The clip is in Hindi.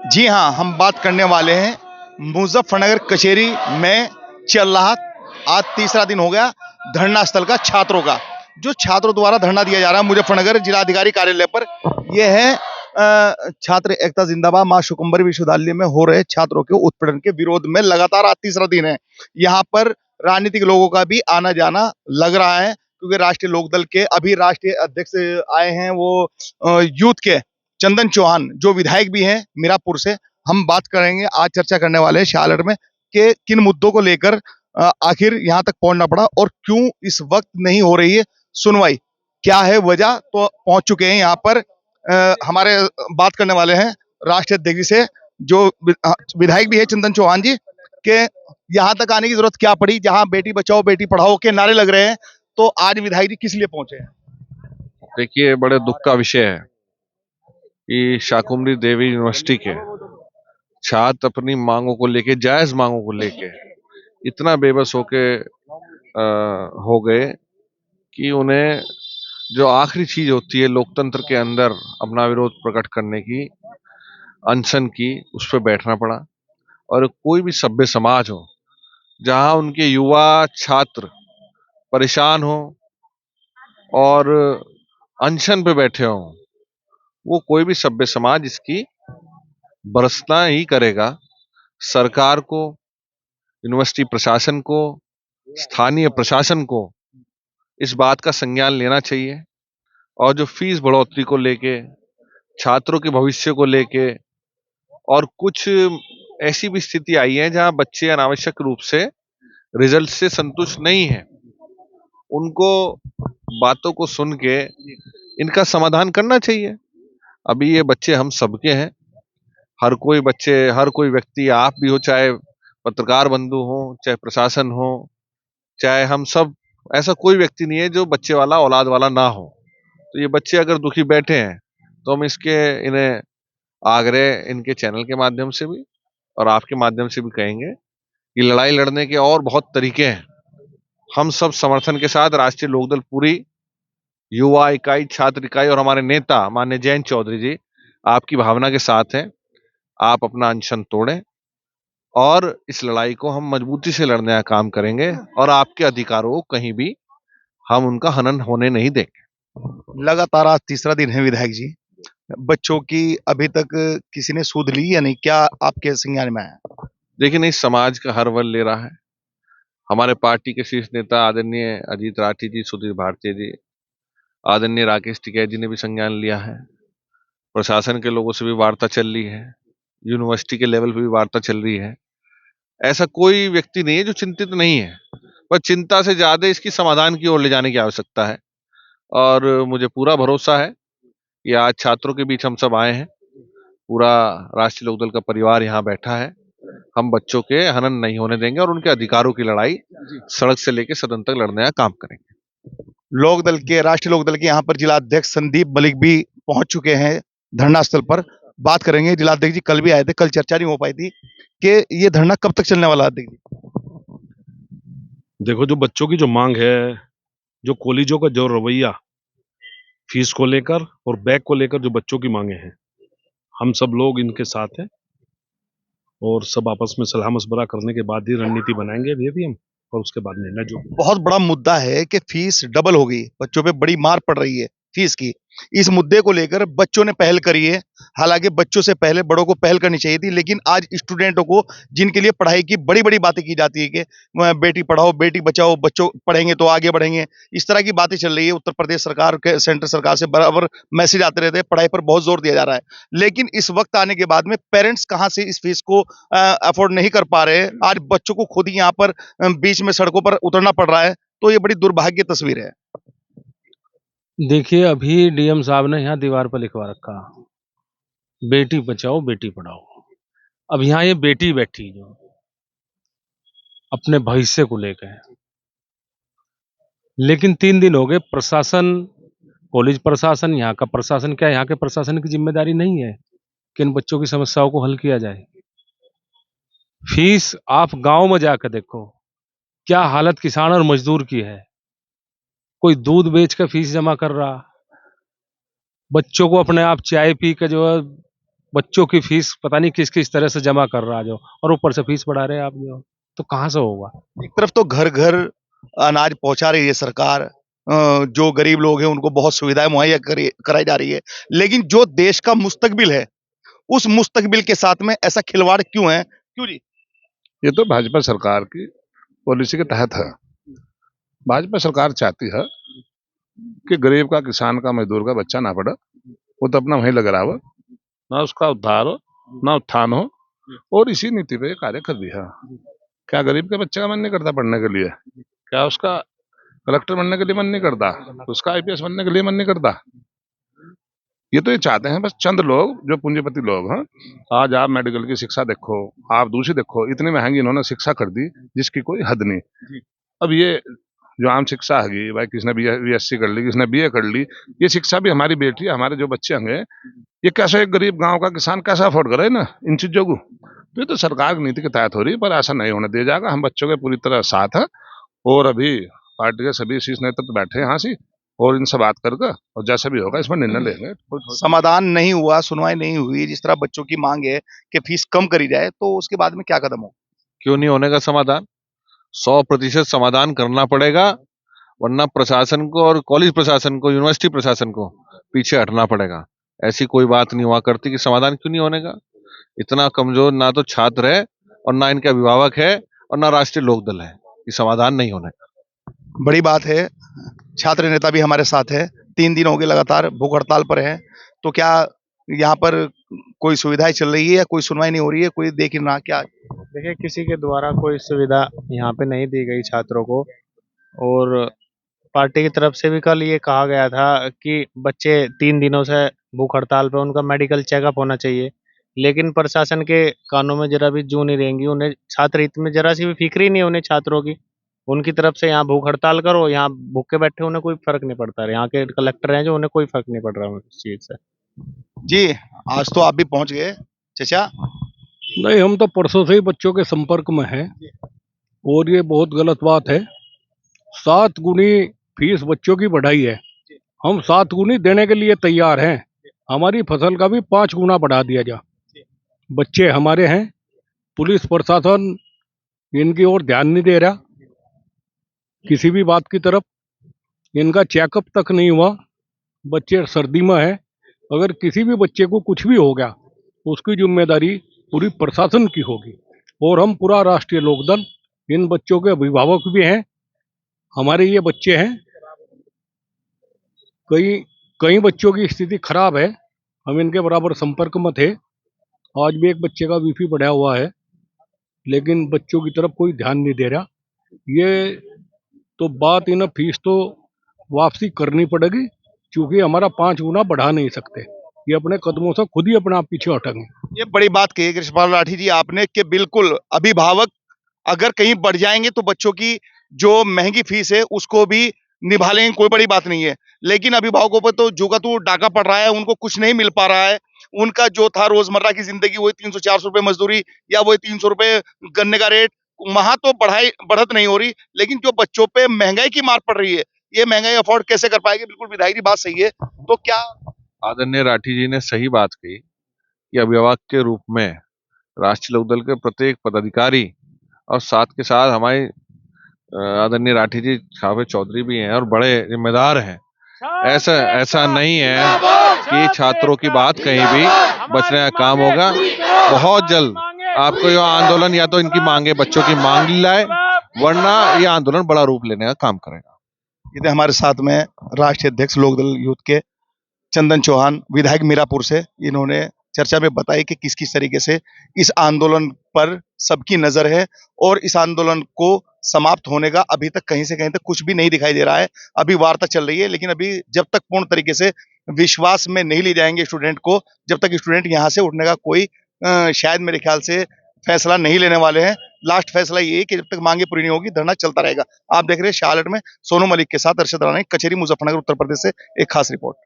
जी हाँ, हम बात करने वाले हैं मुजफ्फरनगर कचहरी में चल रहा, आज तीसरा दिन हो गया धरना स्थल का, छात्रों का, जो छात्रों द्वारा धरना दिया जा रहा है मुजफ्फरनगर जिलाधिकारी कार्यालय पर। यह है छात्र एकता जिंदाबाद मां शुकंभरी विश्वविद्यालय में हो रहे छात्रों के उत्पीड़न के विरोध में लगातार आज तीसरा दिन है। यहाँ पर राजनीतिक लोगों का भी आना जाना लग रहा है, क्योंकि राष्ट्रीय लोकदल के अभी राष्ट्रीय अध्यक्ष आए हैं, वो यूथ के चंदन चौहान जो विधायक भी हैं मीरापुर से। हम बात करेंगे, आज चर्चा करने वाले हैं शाहलट में कि किन मुद्दों को लेकर आखिर यहाँ तक पहुंचना पड़ा और क्यों इस वक्त नहीं हो रही है सुनवाई, क्या है वजह। तो पहुंच चुके हैं यहाँ पर हमारे बात करने वाले हैं राष्ट्रीय अध्यक्ष से, जो विधायक भी है चंदन चौहान जी, के यहाँ तक आने की जरूरत क्या पड़ी, जहाँ बेटी बचाओ बेटी पढ़ाओ के नारे लग रहे हैं। तो आज विधायक जी किस लिए पहुंचे हैं? देखिए, बड़े दुख का विषय है कि शाकुंभरी देवी यूनिवर्सिटी के छात्र अपनी मांगों को लेके, जायज मांगों को लेके इतना बेबस होके हो गए कि उन्हें जो आखिरी चीज होती है लोकतंत्र के अंदर अपना विरोध प्रकट करने की, अनशन की, उस पर बैठना पड़ा। और कोई भी सभ्य समाज हो जहां उनके युवा छात्र परेशान हो और अनशन पे बैठे हों, वो कोई भी सभ्य समाज इसकी भर्त्सना ही करेगा। सरकार को, यूनिवर्सिटी प्रशासन को, स्थानीय प्रशासन को इस बात का संज्ञान लेना चाहिए और जो फीस बढ़ोतरी को लेके, छात्रों के भविष्य को लेके, और कुछ ऐसी भी स्थिति आई है जहां बच्चे अनावश्यक रूप से रिजल्ट से संतुष्ट नहीं है, उनको बातों को सुन के इनका समाधान करना चाहिए। अभी ये बच्चे हम सबके हैं, हर कोई बच्चे, हर कोई व्यक्ति, आप भी हो, चाहे पत्रकार बंधु हो, चाहे प्रशासन हो, चाहे हम सब, ऐसा कोई व्यक्ति नहीं है जो बच्चे वाला, औलाद वाला ना हो। तो ये बच्चे अगर दुखी बैठे हैं तो हम इन्हें आग्रह इनके चैनल के माध्यम से भी और आपके माध्यम से भी कहेंगे कि लड़ाई लड़ने के और बहुत तरीके हैं। हम सब समर्थन के साथ, राष्ट्रीय लोकदल पूरी युवा इकाई, छात्र इकाई और हमारे नेता माननीय जयंत चौधरी जी आपकी भावना के साथ हैं। आप अपना अनशन तोड़ें और इस लड़ाई को हम मजबूती से लड़ने का काम करेंगे और आपके अधिकारों को कहीं भी हम उनका हनन होने नहीं देंगे। लगातार आज तीसरा दिन है विधायक जी, बच्चों की अभी तक किसी ने सूद ली या नहीं, क्या आपके संज्ञान में है? देखिए, नहीं, समाज का हर वर्ग ले रहा है। हमारे पार्टी के शीर्ष नेता आदरणीय अजीत राठी जी, सुधीर भारतीय जी, आदरणीय राकेश टिकैत जी ने भी संज्ञान लिया है। प्रशासन के लोगों से भी वार्ता चल रही है, यूनिवर्सिटी के लेवल पे भी वार्ता चल रही है। ऐसा कोई व्यक्ति नहीं है जो चिंतित नहीं है, पर चिंता से ज्यादा इसकी समाधान की ओर ले जाने की आवश्यकता है। और मुझे पूरा भरोसा है कि आज छात्रों के बीच हम सब आए हैं, पूरा राष्ट्रीय लोकदल का परिवार यहाँ बैठा है। हम बच्चों के हनन नहीं होने देंगे और उनके अधिकारों की लड़ाई सड़क से लेकर सदन तक लड़ने का काम करेंगे। लोकदल के, राष्ट्रीय लोकदल के यहाँ पर जिला अध्यक्ष संदीप मलिक भी पहुंच चुके हैं धरना स्थल पर। बात करेंगे, जिला अध्यक्ष जी कल भी आए थे, कल चर्चा नहीं हो पाई थी कि ये धरना कब तक चलने वाला है। अध्यक्ष जी, देखो, जो बच्चों की जो मांग है, जो कॉलेजों का जो रवैया फीस को लेकर और बैग को लेकर जो बच्चों की मांगे हैं, हम सब लोग इनके साथ हैं और सब आपस में सलाह मशवरा करने के बाद ही रणनीति बनाएंगे अभी हम, और उसके बाद निर्णय जो। बहुत बड़ा मुद्दा है कि फीस डबल हो गई, बच्चों पे बड़ी मार पड़ रही है फीस की। इस मुद्दे को लेकर बच्चों ने पहल करी है, हालांकि बच्चों से पहले बड़ों को पहल करनी चाहिए थी, लेकिन आज स्टूडेंटों को, जिनके लिए पढ़ाई की बड़ी बड़ी बातें की जाती है कि बेटी पढ़ाओ बेटी बचाओ, बच्चों पढ़ेंगे तो आगे बढ़ेंगे, इस तरह की बातें चल रही है। उत्तर प्रदेश सरकार के, सेंट्रल सरकार से बराबर मैसेज आते रहते हैं, पढ़ाई पर बहुत जोर दिया जा रहा है, लेकिन इस वक्त आने के बाद में पेरेंट्स कहाँ से इस फीस को अफोर्ड नहीं कर पा रहे। आज बच्चों को खुद ही यहाँ पर बीच में सड़कों पर उतरना पड़ रहा है, तो ये बड़ी दुर्भाग्य तस्वीर है। देखिए, अभी डीएम साहब ने यहाँ दीवार पर लिखवा रखा, बेटी बचाओ बेटी पढ़ाओ। अब यहाँ ये बेटी बैठी जो अपने भविष्य को लेकर, लेकिन 3 दिन हो गए, प्रशासन, कॉलेज प्रशासन, यहाँ का प्रशासन, क्या यहाँ के प्रशासन की जिम्मेदारी नहीं है कि इन बच्चों की समस्याओं को हल किया जाए? फीस आप गांव में जाकर देखो, क्या हालत किसान और मजदूर की है। कोई दूध बेच कर फीस जमा कर रहा, बच्चों को अपने आप चाय पी कर जो है बच्चों की फीस पता नहीं किस किस तरह से जमा कर रहा जो, और ऊपर से फीस बढ़ा रहे हैं आप जो, तो कहाँ से होगा। एक तरफ तो घर घर अनाज पहुंचा रही है सरकार, जो गरीब लोग हैं उनको बहुत सुविधाएं मुहैया कराई जा रही है, लेकिन जो देश का मुस्तकबिल है उस मुस्तकबिल के साथ में ऐसा खिलवाड़ क्यों है, क्यों जी? ये तो भाजपा सरकार की पॉलिसी के तहत है। भाजपा सरकार चाहती है कि गरीब का, किसान का, मजदूर का बच्चा ना पढ़े, वो तो अपना वहीं लग रहा हो, ना उसका उद्धार हो, ना उत्थान हो, और इसी नीति पे ये कार्य कर रही है। क्या गरीब के बच्चे का मन नहीं करता पढ़ने के लिए? क्या उसका कलेक्टर बनने के लिए मन नहीं करता? उसका आईपीएस बनने के लिए मन नहीं करता? ये चाहते हैं बस चंद लोग, जो पूंजीपति लोग हैं। आज आप मेडिकल की शिक्षा देखो, आप दूसरी देखो, इतनी महंगी इन्होंने शिक्षा कर दी जिसकी कोई हद नहीं। अब ये जो आम शिक्षा है भाई, किसने बीएससी कर ली, किसने बीए कर ली, ये शिक्षा भी हमारी बेटी, हमारे जो बच्चे होंगे, ये कैसे एक गरीब गांव का किसान कैसे अफोर्ड करे ना इन चीजों को। तो ये तो सरकार की नीति के तहत हो रही है, पर ऐसा नहीं होने दिया जाएगा। हम बच्चों के पूरी तरह साथ है, और अभी पार्टी के सभी शीर्ष नेतृत्व बैठे हैं यहाँ से, और इनसे बात करके और जैसा भी होगा इसमें निर्णय लेंगे। समाधान नहीं हुआ, सुनवाई नहीं हुई, जिस तरह बच्चों की मांग है कि फीस कम करी जाए, तो उसके बाद में क्या कदम हो? क्यों नहीं होने का समाधान? 100% समाधान करना पड़ेगा, वरना प्रशासन को और कॉलेज प्रशासन को, यूनिवर्सिटी प्रशासन को पीछे हटना पड़ेगा। ऐसी कोई बात नहीं हुआ करती कि समाधान क्यों नहीं होने का। इतना कमजोर ना तो छात्र है, और ना इनके अभिभावक है, और ना राष्ट्रीय लोकदल है, ये समाधान नहीं होने का। बड़ी बात है, छात्र नेता भी हमारे साथ है, 3 दिन हो गए लगातार भूख हड़ताल पर है, तो क्या यहाँ पर कोई सुविधाएं चल रही है या कोई सुनवाई नहीं हो रही है, कोई देख ना क्या? देखिए, किसी के द्वारा कोई सुविधा यहाँ पे नहीं दी गई छात्रों को, और पार्टी की तरफ से भी कल ये कहा गया था कि बच्चे 3 दिनों से भूख हड़ताल पे, उनका मेडिकल चेकअप होना चाहिए, लेकिन प्रशासन के कानों में जरा भी जू नहीं रहेंगी। उन्हें छात्र हित में जरा सी भी फिक्र ही नहीं है उन्हें छात्रों की। उनकी तरफ से यहाँ भूख हड़ताल करो, यहाँ भूखे बैठे, उन्हें कोई फर्क नहीं पड़ता। यहाँ के कलेक्टर हैं जो, उन्हें कोई फर्क नहीं पड़ रहा इस चीज से। जी, आज तो आप भी पहुंच गए चाचा। नहीं, हम तो परसों से ही बच्चों के संपर्क में हैं, और ये बहुत गलत बात है। 7 गुनी फीस बच्चों की बढ़ाई है, हम 7 गुनी देने के लिए तैयार हैं। हमारी फसल का भी 5 गुना बढ़ा दिया जा। बच्चे हमारे हैं, पुलिस प्रशासन इनकी ओर ध्यान नहीं दे रहा किसी भी बात की तरफ। इनका चेकअप तक नहीं हुआ, बच्चे सर्दी में है। अगर किसी भी बच्चे को कुछ भी हो गया, उसकी जिम्मेदारी पूरी प्रशासन की होगी, और हम पूरा राष्ट्रीय लोकदल इन बच्चों के अभिभावक भी हैं। हमारे ये बच्चे हैं, कई कई बच्चों की स्थिति खराब है, हम इनके बराबर संपर्क में थे। आज भी एक बच्चे का बीपी बढ़ा हुआ है, लेकिन बच्चों की तरफ कोई ध्यान नहीं दे रहा। ये तो बात, इन्हें फीस तो वापसी करनी पड़ेगी, क्योंकि हमारा 5 गुना बढ़ा नहीं सकते। ये अपने कदमों से खुद ही अपने आप पीछे हटेंगे। ये बड़ी बात कही कृष्णपाल लाठी जी आपने कि बिल्कुल अभिभावक अगर कहीं बढ़ जाएंगे तो बच्चों की जो महंगी फीस है उसको भी निभा लेंगे, कोई बड़ी बात नहीं है, लेकिन अभिभावकों पर तो जो का तो डाका पड़ रहा है, उनको कुछ नहीं मिल पा रहा है। उनका जो था रोजमर्रा की जिंदगी, वही 300-400 रुपए मजदूरी या वही 300 रुपए गन्ने का रेट, वहां तो बढ़त नहीं हो रही, लेकिन जो बच्चों पे महंगाई की मार पड़ रही है, ये महंगाई अफोर्ड कैसे कर पाएंगे? बिल्कुल विधायक की बात सही है। तो क्या आदरणीय राठी जी ने सही बात कही कि अभिभावक के रूप में राष्ट्रीय लोकदल के प्रत्येक पदाधिकारी, और साथ के साथ हमारे आदरणीय राठी जी छावे चौधरी भी हैं और बड़े जिम्मेदार हैं। ऐसा नहीं है कि छात्रों की बात कहीं भी बचने का काम होगा। बहुत जल्द आपको यह आंदोलन, या तो इनकी मांगे, बच्चों की मांग लाए, वरना यह आंदोलन बड़ा रूप लेने का काम करेगा। ये हमारे साथ में राष्ट्रीय अध्यक्ष लोकदल यूथ के चंदन चौहान, विधायक मीरापुर से, इन्होंने चर्चा में बताई कि किस किस तरीके से इस आंदोलन पर सबकी नजर है, और इस आंदोलन को समाप्त होने का अभी तक कहीं से कहीं तक कुछ भी नहीं दिखाई दे रहा है। अभी वार्ता चल रही है, लेकिन अभी जब तक पूर्ण तरीके से विश्वास में नहीं ले जाएंगे स्टूडेंट को, जब तक स्टूडेंट यहाँ से उठने का कोई शायद मेरे ख्याल से फैसला नहीं लेने वाले हैं। लास्ट फैसला ये है कि जब तक मांगे पूरी नहीं होगी, धरना चलता रहेगा। आप देख रहे हैं शाहलट में सोनू मलिक के साथ अरशद राना, कचहरी मुजफ्फरनगर उत्तर प्रदेश से एक खास रिपोर्ट।